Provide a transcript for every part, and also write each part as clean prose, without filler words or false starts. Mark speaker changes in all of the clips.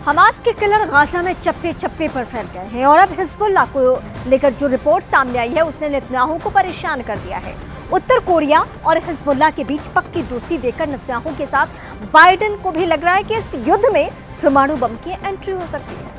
Speaker 1: Hamas के killer Gaza में चप्पे चप्पे पर फैल गए हैं और अब हिजबुल्लाह को लेकर जो रिपोर्ट सामने आई है उसने नेतन्याहू को परेशान कर दिया है। उत्तर कोरिया और हिजबुल्लाह के बीच पक्की दोस्ती देखकर नेतन्याहू के साथ बाइडेन को भी लग रहा है कि इस युद्ध में परमाणु बम की एंट्री हो सकती है।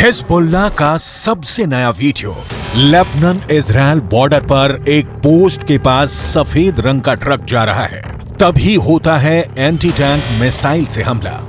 Speaker 2: हिजबुल्लाह का सबसे नया वीडियो। लेबनान इजराइल बॉर्डर पर एक पोस्ट के पास सफेद रंग का ट्रक जा रहा है, तभी होता है एंटी टैंक मिसाइल से हमला।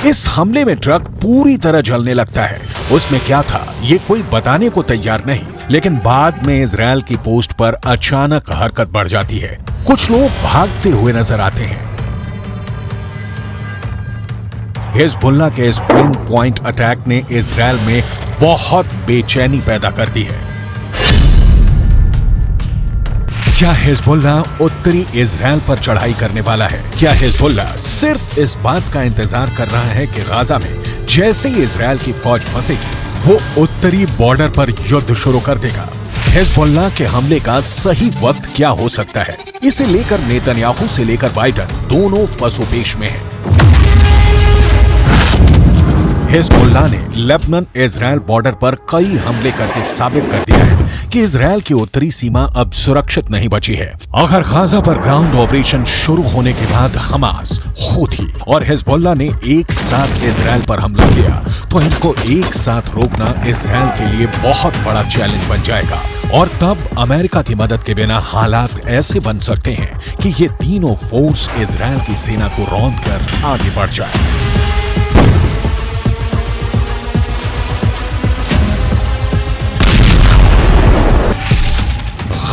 Speaker 2: इस हमले में ट्रक पूरी तरह जलने लगता है। उसमें क्या था ये कोई बताने को तैयार नहीं, लेकिन बाद में इजराइल की पोस्ट पर अचानक हरकत बढ़ जाती है। कुछ लोग भागते हुए नजर आते हैं। हिजबुल्लाह के इस पिन पॉइंट अटैक ने इजराइल में बहुत बेचैनी पैदा कर दी है। क्या हिजबुल्लाह उत्तरी इजराइल पर चढ़ाई करने वाला है? क्या हिजबुल्लाह सिर्फ इस बात का इंतजार कर रहा है कि गाजा में जैसे ही इजराइल की फौज फंसेगी वो उत्तरी बॉर्डर पर युद्ध शुरू कर देगा? हिजबुल्लाह के हमले का सही वक्त क्या हो सकता है? इसे लेकर नेतन्याहू से लेकर बाइडेन दोनों पसोपेश में हैं। हिजबुल्लाह ने लेबनान इजराइल बॉर्डर पर कई हमले करके साबित कर दिया है कि इजराइल की उत्तरी सीमा अब सुरक्षित नहीं बची है। अगर गाजा पर ग्राउंड ऑपरेशन शुरू होने के बाद हमास, हूथी और हिजबुल्लाह ने एक साथ इजराइल पर हमला किया तो इनको एक साथ रोकना इजराइल के लिए बहुत बड़ा चैलेंज बन जाएगा। और तब अमेरिका की मदद के बिना हालात ऐसे बन सकते हैं कि ये तीनों फोर्स इजराइल की सेना को रौंद कर आगे बढ़ जाए।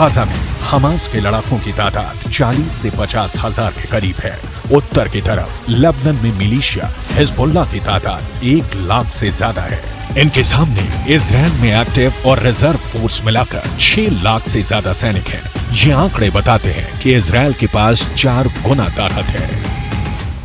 Speaker 2: गाजा में हमास के लड़ाकों की तादाद 40 से 50 हजार के करीब है। उत्तर की तरफ लेबनान में मिलिशिया हिजबुल्लाह की तादाद 1 लाख से ज्यादा है। इनके सामने इजराइल में एक्टिव और रिजर्व फोर्स मिलाकर 6 लाख से ज्यादा सैनिक हैं। ये आंकड़े बताते हैं कि इजराइल के पास 4 गुना ताकत है।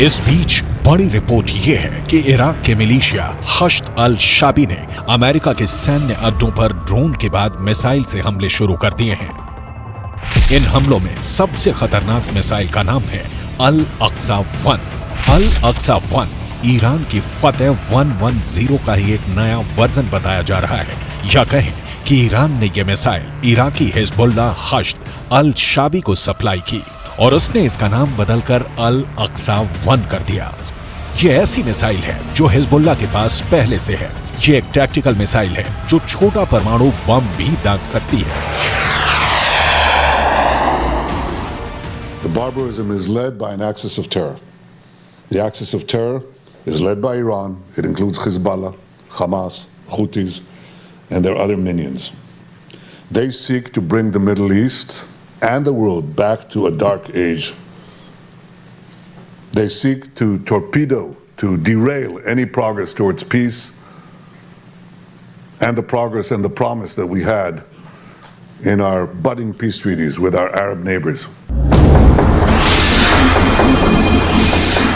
Speaker 2: इस बीच बड़ी रिपोर्ट ये है कि इराक के मिलिशिया हश्द अल शाबी ने अमेरिका के सैन्य अड्डों पर ड्रोन के बाद मिसाइल से हमले शुरू कर दिए हैं। इन हमलों में सबसे खतरनाक मिसाइल का नाम है अल अक्सा 1। अल अक्सा 1 ईरान की फतेह 110 का ही एक नया वर्जन बताया जा रहा है। या कहें कि ईरान ने यह मिसाइल इराकी हिजबुल्लाह हश्द अल शाबी को सप्लाई की और उसने इसका नाम बदलकर अल अक्सा 1 कर दिया। यह ऐसी मिसाइल है जो हिजबुल्लाह के पास पहले से है। यह एक टैक्टिकल मिसाइल है जो छोटा परमाणु बम भी दाग सकती है।
Speaker 3: The barbarism is led by an axis of terror. The axis of terror is led by Iran. It includes Hezbollah, Hamas, Houthis, and their other minions. They seek to bring the Middle East and the world back to a dark age. They seek to torpedo, to derail any progress towards peace and the progress and the promise that we had in our budding peace treaties with our Arab neighbors.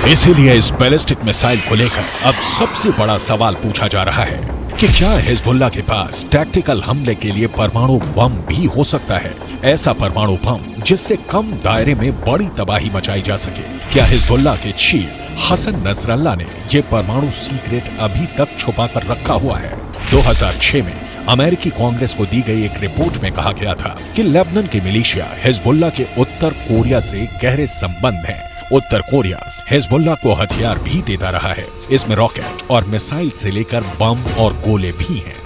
Speaker 2: इसीलिए इस ballistic missile को लेकर अब सबसे बड़ा सवाल पूछा जा रहा है कि क्या हिजबुल्लाह के पास टैक्टिकल हमले के लिए परमाणु बम भी हो सकता है? ऐसा परमाणु बम जिससे कम दायरे में बड़ी तबाही मचाई जा सके। क्या हिजबुल्लाह के चीफ हसन नसरल्लाह ने यह परमाणु सीक्रेट अभी तक छुपा कर रखा हुआ है? 2006 में अमेरिकी कांग्रेस को दी गई एक रिपोर्ट में कहा गया था कि लेबनान के मिलिशिया हिजबुल्लाह के उत्तर कोरिया से गहरे संबंध हैं। उत्तर कोरिया हिजबुल्लाह को हथियार भी देता रहा है। इसमें रॉकेट और मिसाइल से लेकर बम और गोले भी हैं।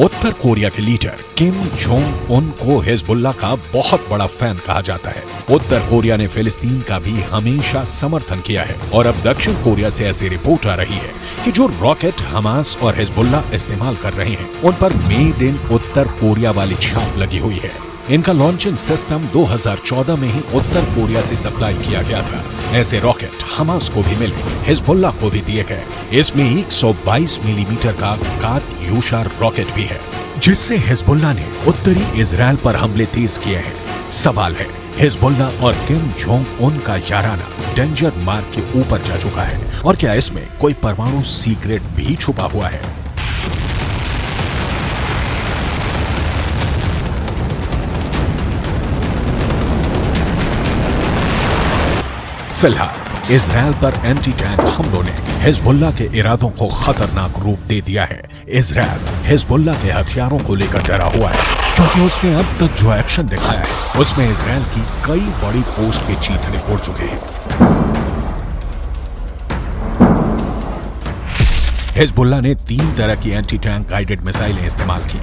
Speaker 2: उत्तर कोरिया के लीडर किम जोंग उन को हिजबुल्लाह का बहुत बड़ा फैन कहा जाता है। उत्तर कोरिया ने फिलिस्तीन का भी हमेशा समर्थन किया है और अब दक्षिण कोरिया से ऐसी रिपोर्ट आ रही है कि जो रॉकेट हमास और हिजबुल्लाह इस्तेमाल कर रहे हैं उन पर मेड इन उत्तर कोरिया वाली छाप लगी हुई है। इनका लॉन्चिंग सिस्टम 2014 में ही उत्तर कोरिया से सप्लाई किया गया था। ऐसे रॉकेट हमास को भी मिले, हिजबुल्लाह को भी दिए गए। इसमें 122 मिलीमीटर का कात्यूशा रॉकेट भी है, जिससे हिजबुल्लाह ने उत्तरी इजराइल पर हमले तेज किए हैं। सवाल है, हिजबुल्लाह और किम जोंग उन का याराना डेंजर मार्क के ऊपर जा चुका है, और क्या इसमें कोई परमाणु सीक्रेट भी छुपा हुआ है? फिलहाल इजराइल पर एंटी टैंक हमलों ने हिजबुल्लाह के इरादों को खतरनाक रूप दे दिया है। इजराइल हिजबुल्लाह के हथियारों को लेकर डरा हुआ है, क्योंकि उसने अब तक जो एक्शन दिखाया है उसमें इजराइल की कई बड़ी पोस्ट के चीथड़े उड़ चुके हैं। हिजबुल्लाह ने 3 तरह की एंटी टैंक गाइडेड मिसाइलें इस्तेमाल की।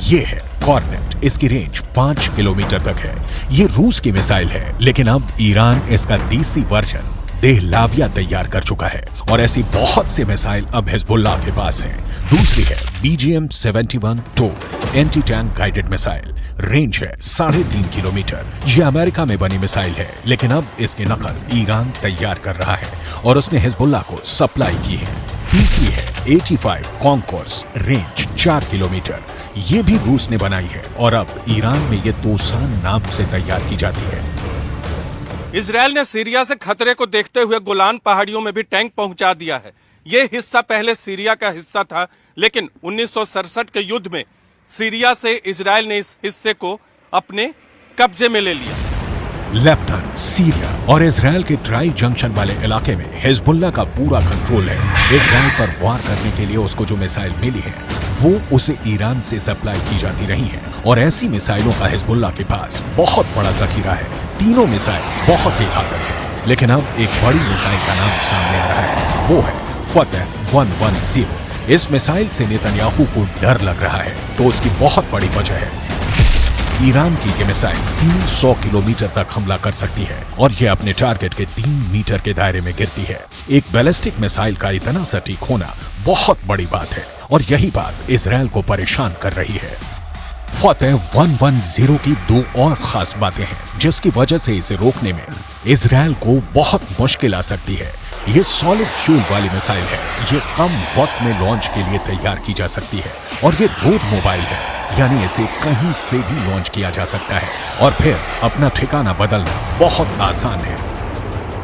Speaker 2: ये है कॉर्नेट, इसकी रेंज 5 किलोमीटर तक है। ये रूस की मिसाइल है, लेकिन अब ईरान इसका देसी वर्जन देहलाविया तैयार कर चुका है, और ऐसी बहुत सी मिसाइल अब हिजबुल्लाह के पास हैं। दूसरी है BGM-71 anti tank guided missile, range है 3.5 किलोमीटर। ये अमेरिका में बनी मिसाइल है, लेकिन अब इसकी नकल ईरान तैयार कर रहा है और उसने हिजबुल्लाह को सप्लाई की है। तीसरी है 85 कॉन्कोर्स, रेंज 4 किलोमीटर। ये भी रूस ने बनाई है, और अब ईरान में ये दोसान नाम से तैयार की जाती है।
Speaker 4: इजराइल ने सीरिया से खतरे को देखते हुए गोलान पहाड़ियों में भी टैंक पहुंचा दिया है। ये हिस्सा पहले सीरिया का हिस्सा था, लेकिन 1967 के युद्ध में सीरिया से इजराइल ने इस हिस्से को अपने कब्जे में ले लिया।
Speaker 2: लेबनान, सीरिया और इजराइल के ट्राई जंक्शन वाले इलाके में हिजबुल्लाह का पूरा कंट्रोल है। इजराइल पर वार करने के लिए उसको जो मिसाइल मिली है, वो उसे ईरान से सप्लाई की जाती रही है, और ऐसी मिसाइलों का हिजबुल्लाह के पास बहुत बड़ा जखीरा है। तीनों मिसाइल बहुत ही घातक है, लेकिन अब एक बड़ी मिसाइल का नाम सामने आ रहा है, वो है फतह 110। इस मिसाइल से नेतन्याहू को डर लग रहा है, तो उसकी बहुत बड़ी वजह है ईरान की ये मिसाइल 300 किलोमीटर तक हमला कर सकती है, और ये अपने टारगेट के 3 मीटर के दायरे में गिरती है। एक बैलिस्टिक मिसाइल का इतना सटीक होना बहुत बड़ी बात है, और यही बात इजराइल को परेशान कर रही है। फतह 110 की 2 और खास बातें हैं, जिसकी वजह से इसे रोकने में इजराइल को बहुत मुश्किल आ सकती है। ये सॉलिड फ्यूल वाली मिसाइल है, ये कम वक्त में लॉन्च के लिए तैयार की जा सकती है, और ये रोड मोबाइल है, यानी इसे कहीं से भी लॉन्च किया जा सकता है, और फिर अपना ठिकाना बदलना बहुत आसान है।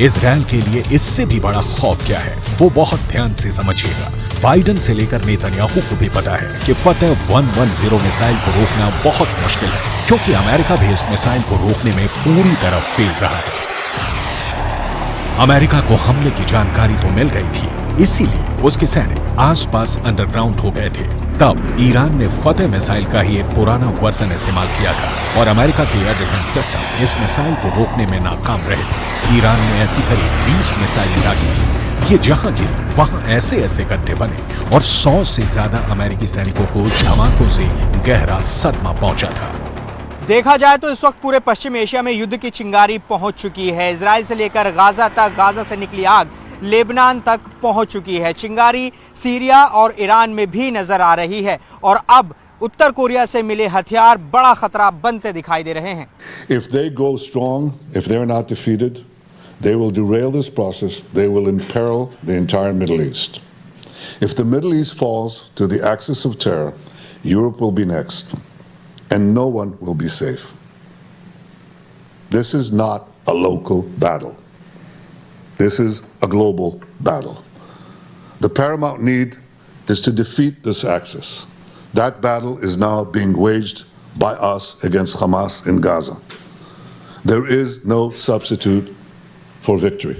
Speaker 2: इजराइल के लिए इससे भी बड़ा खौफ क्या है, वो बहुत ध्यान से समझिएगा। बाइडेन से लेकर नेतन्याहू को भी पता है कि फतह 110 मिसाइल को रोकना बहुत मुश्किल है, क्योंकि अमेरिका भी इस मिसाइल को रोकने में पूरी तरह फेल रहा है। अमेरिका को हमले की जानकारी तो मिल गई थी, इसीलिए उसके सैनिक आसपास अंडरग्राउंड हो गए थे। तब ईरान ने फतह मिसाइल का ही एक पुराना वर्जन इस्तेमाल किया था, और अमेरिका के एयर डिफेंस सिस्टम इस मिसाइल को रोकने में नाकाम रहे थे। ईरान ने ऐसी करीब 20 मिसाइलें दागी थी। ये जहां गिरी वहां ऐसे ऐसे गड्ढे बने, और 100 से ज्यादा अमेरिकी सैनिकों को धमाकों से गहरा सदमा पहुंचा था।
Speaker 5: देखा जाए तो इस वक्त पूरे पश्चिम एशिया में युद्ध की चिंगारी पहुंच चुकी है। इजराइल से लेकर गाजा तक, गाजा से निकली आग लेबनान तक पहुंच चुकी है। चिंगारी सीरिया और ईरान में भी नजर आ रही है, और अब उत्तर कोरिया से मिले हथियार बड़ा खतरा बनते दिखाई दे रहे हैं।
Speaker 3: If they go strong, if they're not defeated, they will derail this process. They will imperil the entire Middle East. If the Middle East falls to the axis of terror, Europe will be next, and no one will be safe. This is not a local battle. This is a global battle. The paramount need is to defeat this axis. That battle is now being waged by us against Hamas in Gaza. There is no substitute for victory.